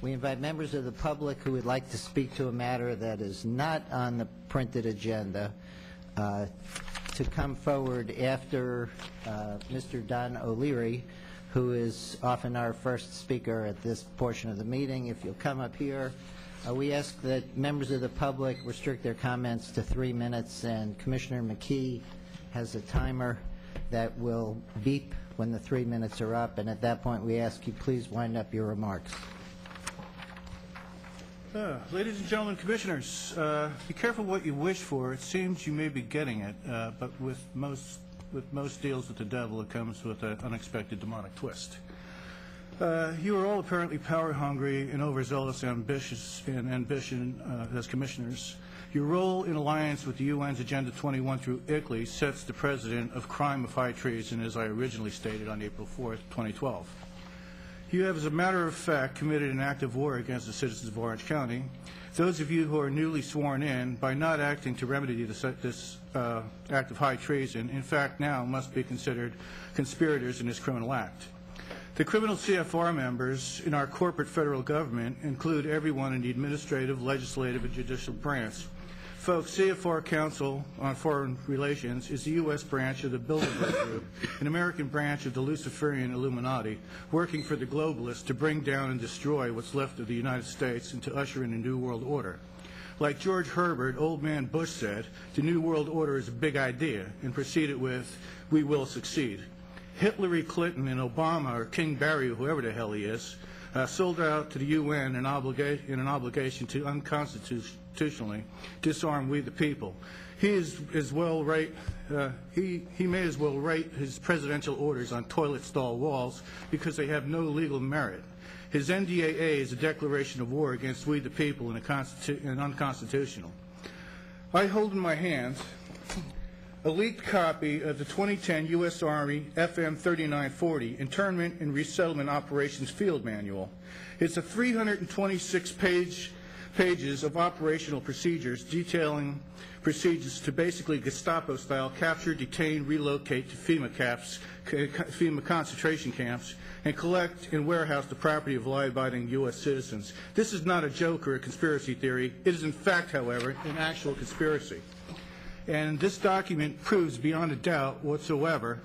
We invite members of the public who would like to speak to a matter that is not on the printed agenda to come forward after Mr. Don O'Leary, who is often our first speaker at this portion of the meeting. If you'll come up here, we ask that members of the public restrict their comments to 3 minutes, and Commissioner McKee has a timer that will beep when the 3 minutes are up, and at that point we ask you please wind up your remarks. Ladies and gentlemen, commissioners, be careful what you wish for. It seems you may be getting it, but with most deals with the devil, it comes with an unexpected demonic twist. You are all apparently power-hungry and overzealous ambition as commissioners. Your role in alliance with the UN's Agenda 21 through ICLEI sets the precedent of crime of high treason, as I originally stated on April 4th, 2012. You have, as a matter of fact, committed an act of war against the citizens of Orange County. Those of you who are newly sworn in, by not acting to remedy this act of high treason, in fact now must be considered conspirators in this criminal act. The criminal CFR members in our corporate federal government include everyone in the administrative, legislative, and judicial branch. Folks, CFR Council on Foreign Relations is the U.S. branch of the Bilderberg Group, an American branch of the Luciferian Illuminati, working for the globalists to bring down and destroy what's left of the United States and to usher in a new world order. Like George Herbert, old man Bush said, the new world order is a big idea, and proceeded with, we will succeed. Hillary Clinton and Obama, or King Barry, or whoever the hell he is, sold out to the UN in an obligation to unconstitutionally disarm we the people. He may as well write his presidential orders on toilet stall walls because they have no legal merit. His NDAA is a declaration of war against we the people and unconstitutional. I hold in my hands a leaked copy of the 2010 U.S. Army FM 3940 Internment and Resettlement Operations Field Manual. It's a 326 pages of operational procedures detailing procedures to basically Gestapo-style capture, detain, relocate to FEMA concentration camps, and collect and warehouse the property of law-abiding U.S. citizens. This is not a joke or a conspiracy theory. It is in fact, however, an actual conspiracy. And this document proves beyond a doubt whatsoever.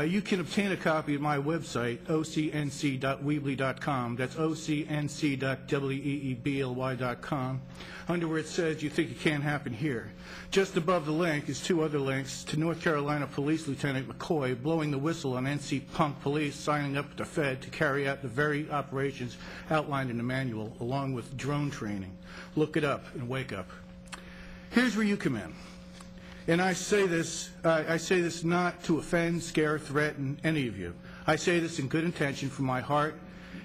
You can obtain a copy at my website, ocnc.weebly.com. That's ocnc.weebly.com, under where it says you think it can't happen here. Just above the link is 2 other links to North Carolina Police Lieutenant McCoy blowing the whistle on NC Punk Police signing up with the Fed to carry out the very operations outlined in the manual, along with drone training. Look it up and wake up. Here's where you come in. And I say this not to offend, scare, threaten any of you. I say this in good intention from my heart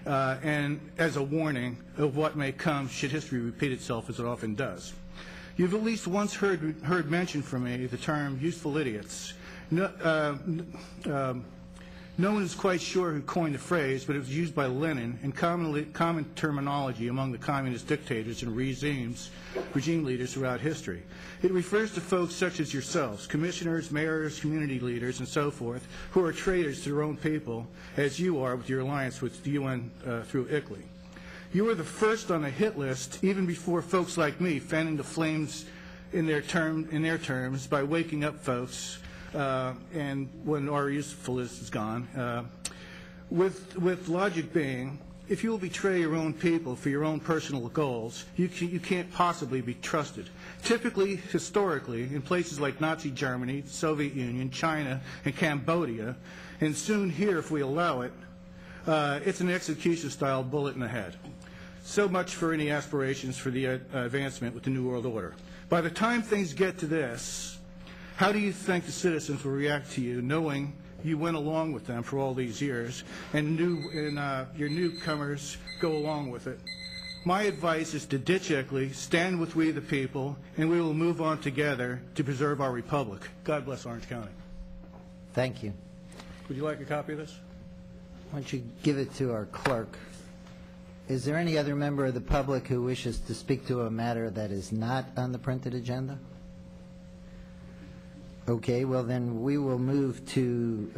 and as a warning of what may come should history repeat itself as it often does. You've at least once heard mentioned from me the term useful idiots. No one is quite sure who coined the phrase, but it was used by Lenin and common terminology among the communist dictators and regime leaders throughout history. It refers to folks such as yourselves, commissioners, mayors, community leaders, and so forth, who are traitors to their own people, as you are with your alliance with the UN through ICLEI. You were the first on the hit list, even before folks like me fanning the flames in their terms by waking up folks. And when our usefulness is gone, with logic being, if you will betray your own people for your own personal goals, you can't possibly be trusted. Typically, historically, in places like Nazi Germany, the Soviet Union, China, and Cambodia, and soon here if we allow it, it's an execution-style bullet in the head. So much for any aspirations for the advancement with the New World Order. By the time things get to this, how do you think the citizens will react to you, knowing you went along with them for all these years, and your newcomers go along with it? My advice is to ditch ICLEI, stand with we the people, and we will move on together to preserve our republic. God bless Orange County. Thank you. Would you like a copy of this? Why don't you give it to our clerk? Is there any other member of the public who wishes to speak to a matter that is not on the printed agenda? Okay, well then we will move to